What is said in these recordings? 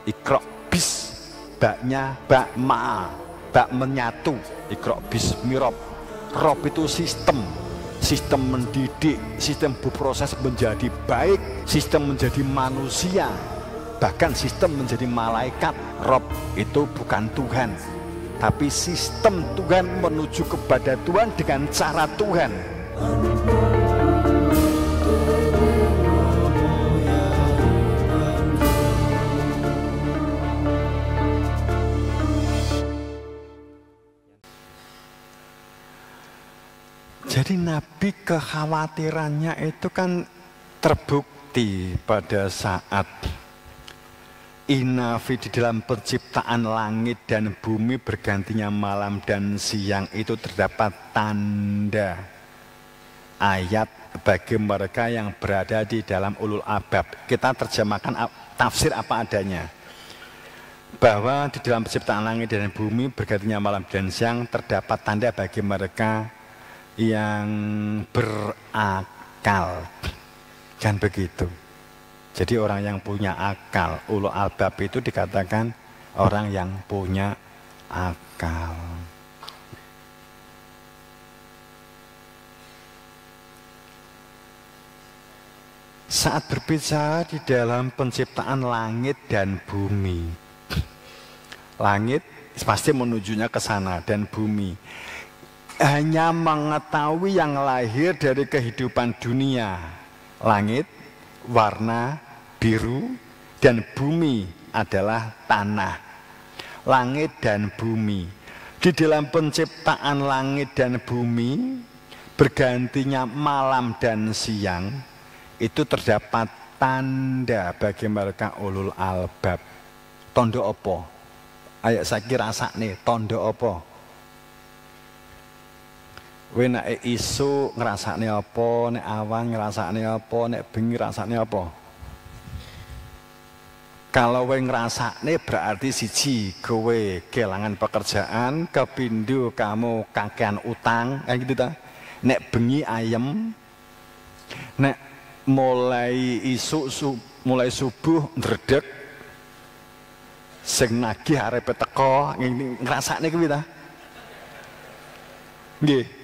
Iqra bis, baknya bak ma, bak menyatu. Iqra bismi rob. Rob itu sistem mendidik, sistem berproses menjadi baik, sistem menjadi manusia, bahkan sistem menjadi malaikat. Rob itu bukan Tuhan, tapi sistem Tuhan menuju kepada Tuhan dengan cara Tuhan. Jadi Nabi kekhawatirannya itu kan terbukti pada saat Inafi di dalam penciptaan langit dan bumi bergantinya malam dan siang itu terdapat tanda ayat bagi mereka yang berada di dalam ulul albab. Kita terjemahkan tafsir apa adanya, bahwa di dalam penciptaan langit dan bumi bergantinya malam dan siang terdapat tanda bagi mereka yang berakal. Kan begitu. Jadi orang yang punya akal, ulul albab itu dikatakan orang yang punya akal. Saat berbicara di dalam penciptaan langit dan bumi, langit pasti menujunya ke sana, dan bumi hanya mengetahui yang lahir dari kehidupan dunia. Langit warna biru dan bumi adalah tanah. Langit dan bumi, di dalam penciptaan langit dan bumi bergantinya malam dan siang itu terdapat tanda bagi mereka ulul albab. Tondo opo? Ayo saiki rasakne tondo opo? Kowe nek isu ngrasakne apa, nek awan ngrasakne apa, nek bengi ngrasakne apa? Kalau kowe ngrasakne berarti siji kowe kelangan pekerjaan, kepindho kamu kakean utang, kayak gitu ta. Nek bengi ayem, nek mulai isu mulai subuh ndredeg, sing nagih arepe teko, ngrasakne kuwi ta. Nggih.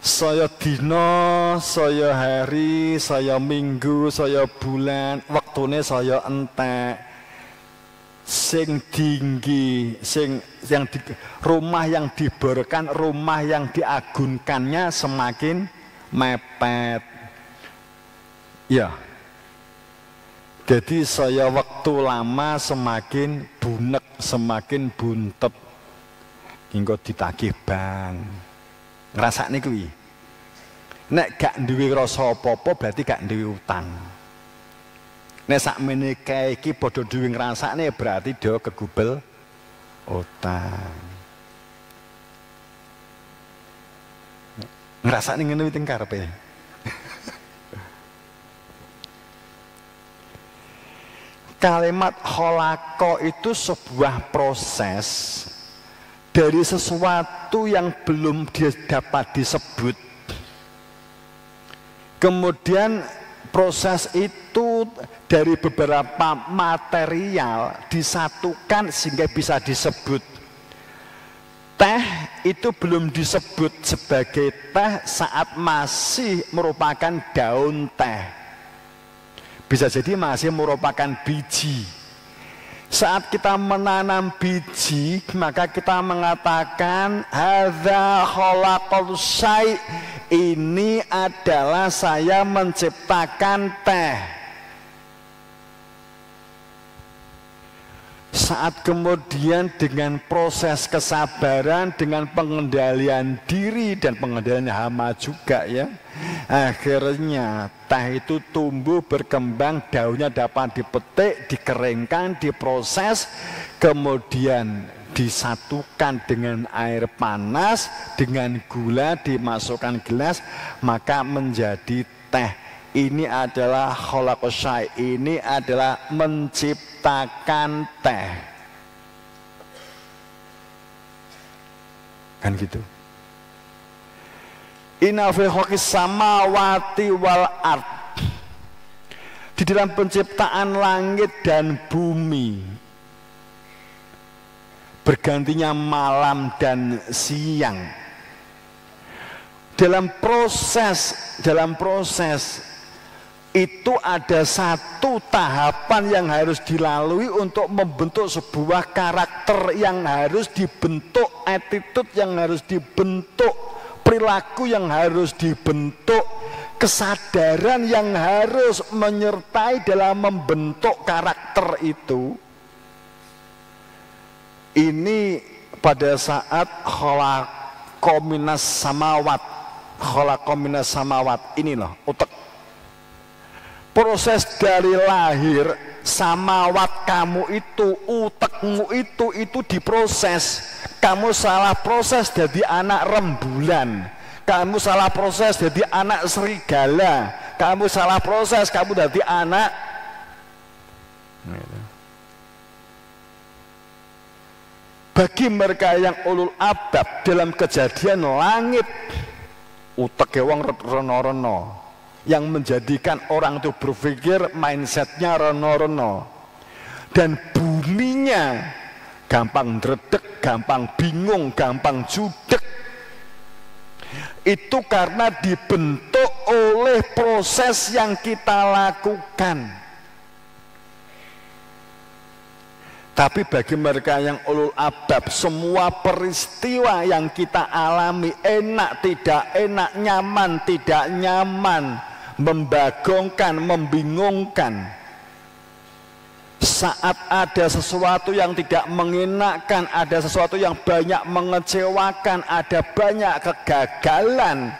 Saya dina, saya hari, saya minggu, saya bulan, waktune saya entek. Sing tinggi, rumah yang diborkan, rumah yang diagunkannya semakin mepet. Ya. Jadi saya waktu lama semakin bunek, semakin buntet. Hingga ditagih bank. Ngrasakne kuwi. Nek gak duwe rasa apa-apa berarti gak duwe utang. Nek sakmene kae iki padha duwe ngrasakne berarti do kegubel utang. Ngrasakne ngene iki karepe. Kalimat khalaqa itu sebuah proses dari sesuatu yang belum dapat disebut. Kemudian proses itu dari beberapa material disatukan sehingga bisa disebut. Teh itu belum disebut sebagai teh saat masih merupakan daun teh. Bisa jadi masih merupakan biji. Saat kita menanam biji, maka kita mengatakan hadza khalaqal syai', ini adalah saya menciptakan teh. Saat kemudian dengan proses kesabaran, dengan pengendalian diri dan pengendalian hama juga ya, akhirnya teh itu tumbuh, berkembang, daunnya dapat dipetik, dikeringkan, diproses, kemudian disatukan dengan air panas, dengan gula dimasukkan gelas, maka menjadi teh. Ini adalah khalaqus syai', ini adalah menciptakan teh. Kan gitu. Inna fi khalqis samawati wal ard. di dalam penciptaan langit dan bumi, bergantinya malam dan siang. Dalam proses itu ada satu tahapan yang harus dilalui untuk membentuk sebuah karakter yang harus dibentuk, attitude yang harus dibentuk, perilaku yang harus dibentuk, kesadaran yang harus menyertai dalam membentuk karakter itu. Ini pada saat khalaqa minas samawat, ini loh utek. Proses dari lahir samawat kamu itu, utekmu itu diproses. Kamu salah proses jadi anak rembulan, kamu salah proses jadi anak serigala, kamu salah proses kamu jadi anak. Bagi mereka yang ulul albab dalam kejadian langit, utek wong reno-reno, yang menjadikan orang itu berpikir mindsetnya reno-reno, dan buminya gampang dredeg, gampang bingung, gampang judek. Itu karena dibentuk oleh proses yang kita lakukan. Tapi bagi mereka yang ulul albab, semua peristiwa yang kita alami, enak tidak enak, nyaman tidak nyaman, membagongkan, membingungkan, saat ada sesuatu yang tidak mengenakan, ada sesuatu yang banyak mengecewakan, ada banyak kegagalan,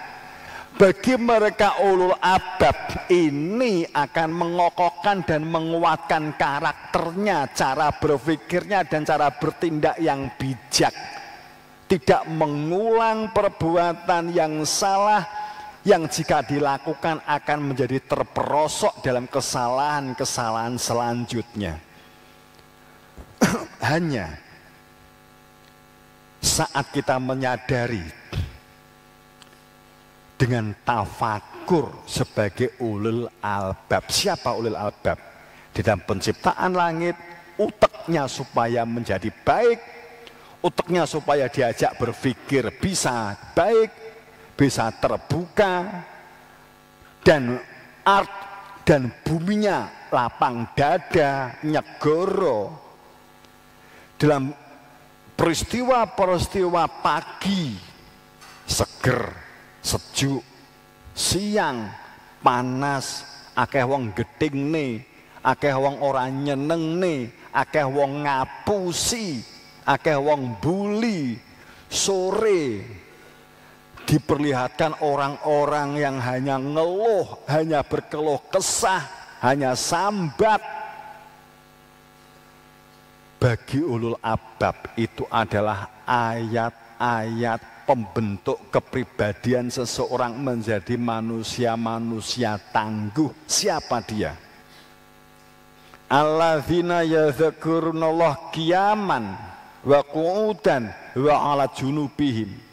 bagi mereka ulul albab ini akan mengokohkan dan menguatkan karakternya, cara berpikirnya dan cara bertindak yang bijak, tidak mengulang perbuatan yang salah, yang jika dilakukan akan menjadi terperosok dalam kesalahan-kesalahan selanjutnya. Hanya saat kita menyadari dengan tafakur sebagai ulul albab. Siapa ulul albab? Di dalam penciptaan langit, uteknya supaya menjadi baik, uteknya supaya diajak berpikir bisa baik, bisa terbuka, dan art dan buminya lapang dada, nyegoro. Dalam peristiwa-peristiwa pagi seger, sejuk, siang panas, akeh wong geding nih, akeh wong ora nyeneng nih, akeh wong ngapusi, akeh wong bully. Sore diperlihatkan orang-orang yang hanya ngeluh, hanya berkeluh kesah, hanya sambat. Bagi ulul albab itu adalah ayat-ayat pembentuk kepribadian seseorang menjadi manusia-manusia tangguh. Siapa dia? Alladzina yadzakurunallah qiyaman wa qu'udan wa ala junubihim.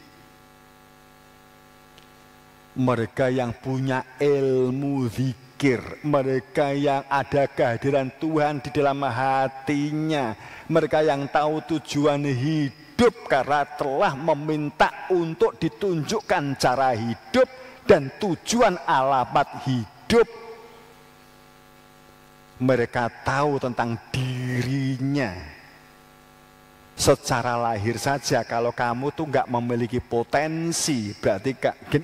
Mereka yang punya ilmu zikir, mereka yang ada kehadiran Tuhan di dalam hatinya, mereka yang tahu tujuan hidup karena telah meminta untuk ditunjukkan cara hidup dan tujuan alamat hidup. Mereka tahu tentang dirinya. Secara lahir saja kalau kamu tuh nggak memiliki potensi, berarti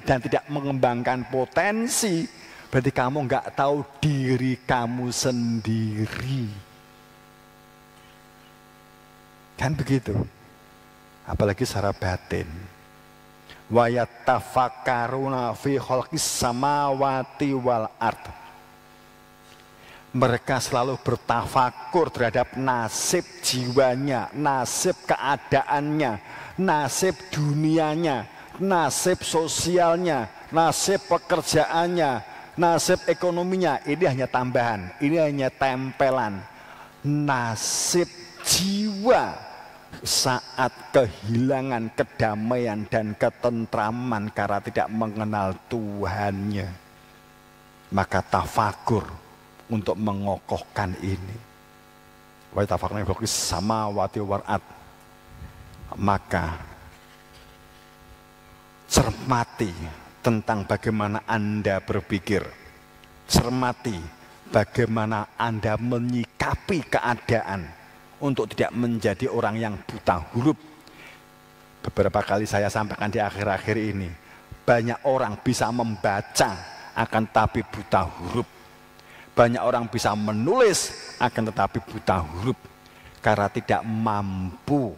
dan tidak mengembangkan potensi, berarti kamu nggak tahu diri kamu sendiri. Kan begitu. Apalagi secara batin. Wa yatafakkaruna fi khalqis samawati wal ardh. Mereka selalu bertafakur terhadap nasib jiwanya, nasib keadaannya, nasib dunianya, nasib sosialnya, nasib pekerjaannya, nasib ekonominya. Ini hanya tambahan, ini hanya tempelan. Nasib jiwa saat kehilangan kedamaian dan ketentraman karena tidak mengenal Tuhannya. Maka tafakur untuk mengokohkan ini. Wa tafakna fi samawati wal ard. Maka cermati tentang bagaimana Anda berpikir. Cermati bagaimana Anda menyikapi keadaan untuk tidak menjadi orang yang buta huruf. Beberapa kali saya sampaikan di akhir-akhir ini, banyak orang bisa membaca akan tetapi buta huruf. Banyak orang bisa menulis akan tetapi buta huruf karena tidak mampu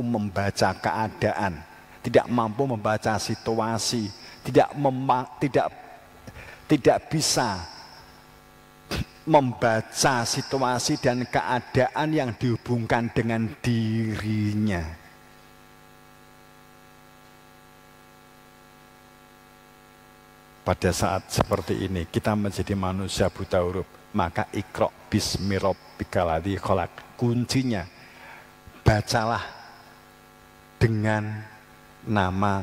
membaca keadaan, tidak mampu membaca situasi, tidak bisa membaca situasi dan keadaan yang dihubungkan dengan dirinya. Pada saat seperti ini kita menjadi manusia buta huruf, maka iqra bismi rabbikal ladzi khalaq. Kuncinya bacalah dengan nama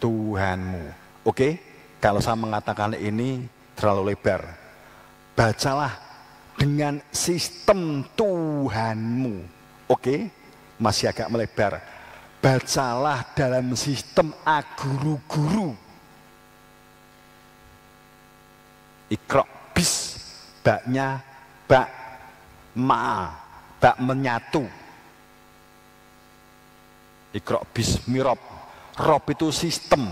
Tuhanmu. Oke? Kalau saya mengatakan ini terlalu lebar. Bacalah dengan sistem Tuhanmu. Oke? Masih agak melebar. Bacalah dalam sistem aguru-guru. Iqra bis, baknya bak ma, bak menyatu. Iqra bismi rabb. Rabb itu sistem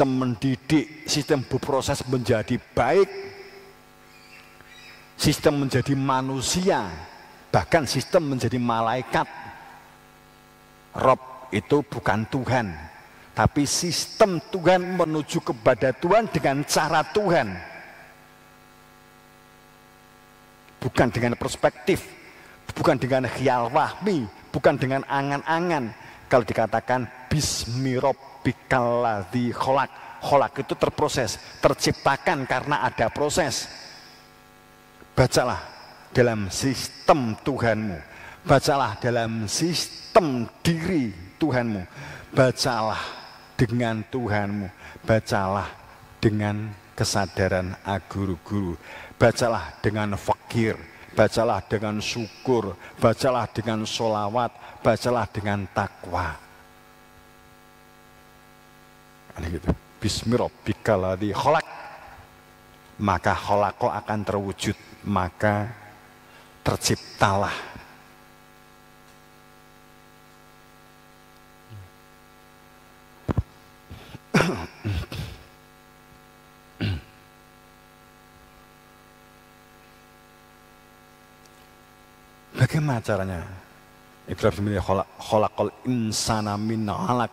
mendidik, sistem berproses menjadi baik, sistem menjadi manusia, bahkan sistem menjadi malaikat. Rabb itu bukan Tuhan, tapi sistem Tuhan menuju kepada Tuhan dengan cara Tuhan. Bukan dengan perspektif, bukan dengan khiyal wahmi, bukan dengan angan-angan. Kalau dikatakan bismi rabbikal ladzi khalaq, khalaq itu terproses, terciptakan karena ada proses. Bacalah dalam sistem Tuhanmu, bacalah dalam sistem diri Tuhanmu, bacalah dengan Tuhanmu, bacalah dengan kesadaran aguru-guru, bacalah dengan fakir, bacalah dengan syukur, bacalah dengan sholawat, bacalah dengan takwa. Gitu. Bismi rabbikal ladzi khalaq. Maka khalaqo akan terwujud, maka terciptalah. Bagaimana caranya? Iqra bismi khalaqal insana min 'alaq.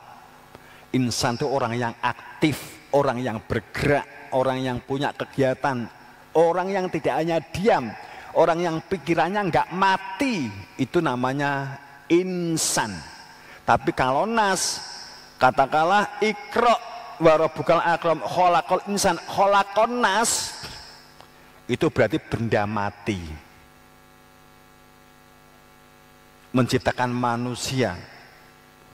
Insan itu orang yang aktif, orang yang bergerak, orang yang punya kegiatan, orang yang tidak hanya diam, orang yang pikirannya enggak mati, itu namanya insan. Tapi kalau nas, katakanlah iqra wa rabbukal akram khalaqal insan, khalaqon nas, itu berarti benda mati. Menciptakan manusia.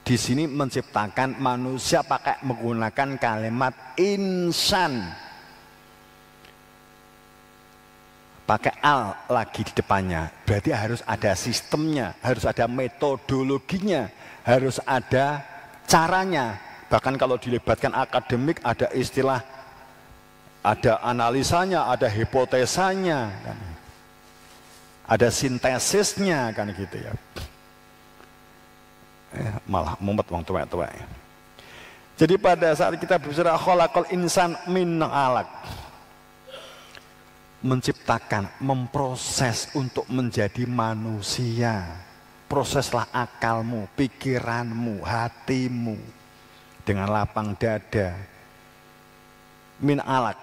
Di sini menciptakan manusia pakai menggunakan kalimat insan. Pakai al lagi di depannya. Berarti harus ada sistemnya, harus ada metodologinya, harus ada caranya. Bahkan kalau dilibatkan akademik ada istilah, ada analisanya, ada hipotesanya, kan. Ada sintesisnya, kan gitu ya. Malah mumet wong tuwek-tuwek. Jadi pada saat kita berbicara khalaqal insan min 'alaq, menciptakan, memproses untuk menjadi manusia. Proseslah akalmu, pikiranmu, hatimu dengan lapang dada. Min 'alaq,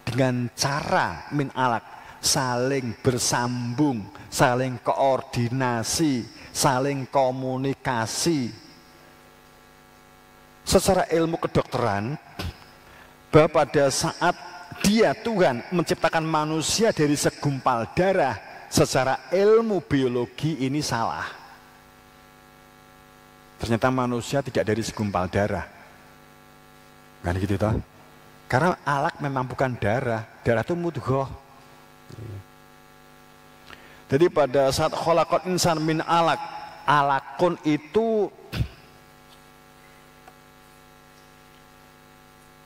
dengan cara min 'alaq, saling bersambung, saling koordinasi, saling komunikasi. Secara ilmu kedokteran, bahwa pada saat dia Tuhan menciptakan manusia dari segumpal darah, secara ilmu biologi ini salah. Ternyata manusia tidak dari segumpal darah. Kan gitu toh? Karena alaq memang bukan darah, darah itu mudghah. Jadi pada saat khalaqal insan min alaq, alakun itu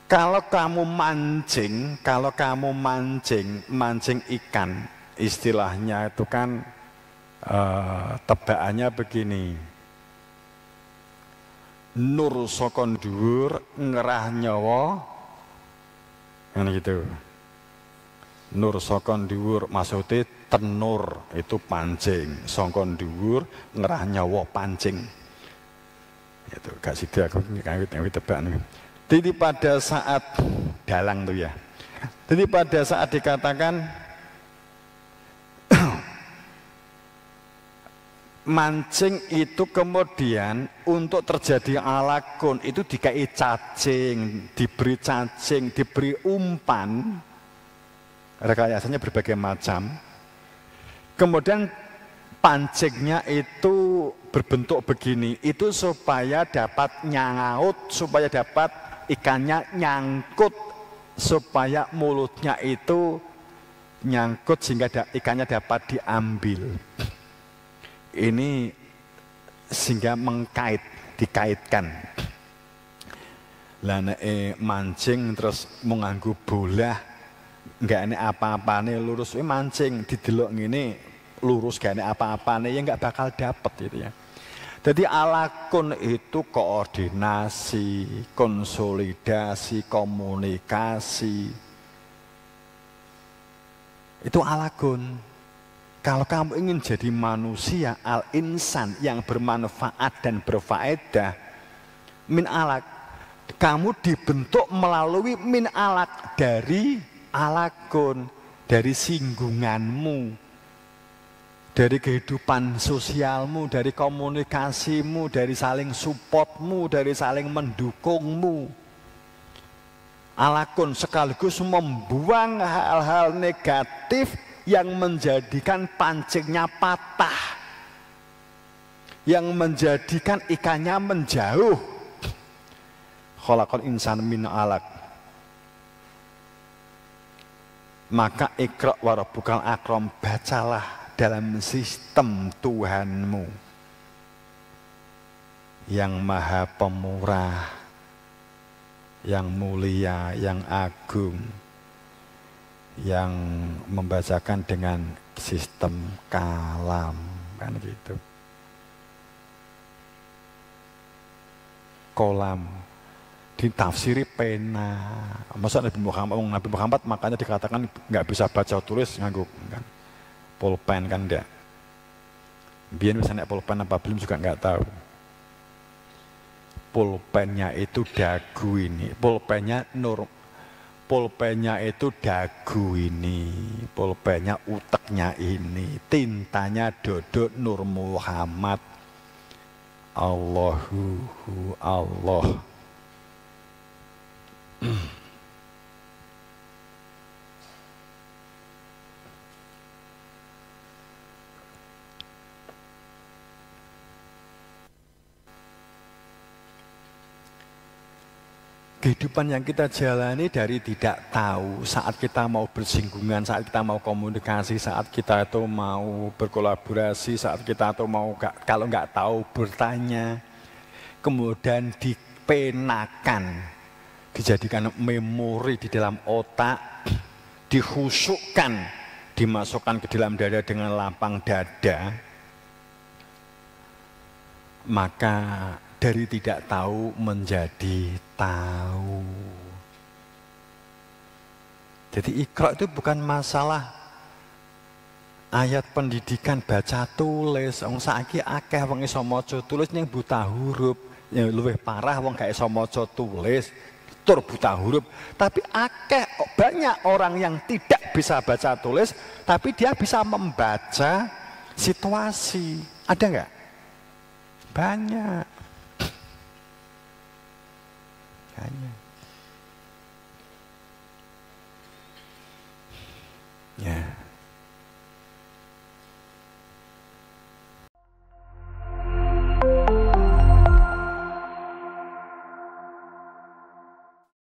kalau kamu mancing ikan, istilahnya itu kan tebakannya begini. Nur sokon dhuwur ngerah nyawa, kan gitu. Nur sokon dhuwur maksudnya tenur itu pancing, sokon dhuwur ngerah nyawa pancing. Itu gak sida aku ngawit tebak. Jadi pada saat dalang tuh ya. Jadi pada saat dikatakan mancing itu kemudian untuk terjadi alakun itu dikai cacing, diberi umpan, rekayasanya berbagai macam. Kemudian pancingnya itu berbentuk begini, itu supaya dapat nyangaut, supaya dapat ikannya nyangkut, supaya mulutnya itu nyangkut sehingga ikannya dapat diambil. Ini sehingga dikaitkan. Lah nek mancing terus menganggu bola, enggak ane apa-apane lurus mancing didelok ngene lurus gak ane apa-apane ya enggak bakal dapet gitu ya. Jadi alakun itu koordinasi, konsolidasi, komunikasi. Itu alakun. Kalau kamu ingin jadi manusia al-insan yang bermanfaat dan berfaedah, min alak, kamu dibentuk melalui min alak, dari alakun, dari singgunganmu, dari kehidupan sosialmu, dari komunikasimu, dari saling supportmu, dari saling mendukungmu. Alakun sekaligus membuang hal-hal negatif yang menjadikan pancingnya patah, yang menjadikan ikannya menjauh. Khalaqal insan min alaq. Maka iqra wa rabbukal akram, bacalah dalam sistem Tuhanmu yang maha pemurah, yang mulia, yang agung, yang membacakan dengan sistem kalam, kan gitu. Kolam ditafsiri pena. Masa Nabi Muhammad makanya dikatakan nggak bisa baca tulis nganggo kan pulpen kan enggak. Biar misalnya pulpen apa belum juga nggak tahu. Pulpennya itu dagu ini, pulpennya itu dagu ini, pulpennya uteknya ini, tintanya Dodot Nur Muhammad. Allahu Allah. Kehidupan yang kita jalani dari tidak tahu, saat kita mau bersinggungan, saat kita mau komunikasi, saat kita itu mau berkolaborasi, saat kita itu mau kalau nggak tahu bertanya, kemudian dipenakan, dijadikan memori di dalam otak, dihusukkan, dimasukkan ke dalam dada dengan lapang dada, maka dari tidak tahu menjadi tahu. Jadi Iqra itu bukan masalah ayat pendidikan baca tulis. Wong saiki akeh wong iso maca tulis ning buta huruf. Yang luwih parah wong gak iso maca tulis, tur buta huruf. Tapi akeh banyak orang yang tidak bisa baca tulis, tapi dia bisa membaca situasi. Ada nggak? Banyak.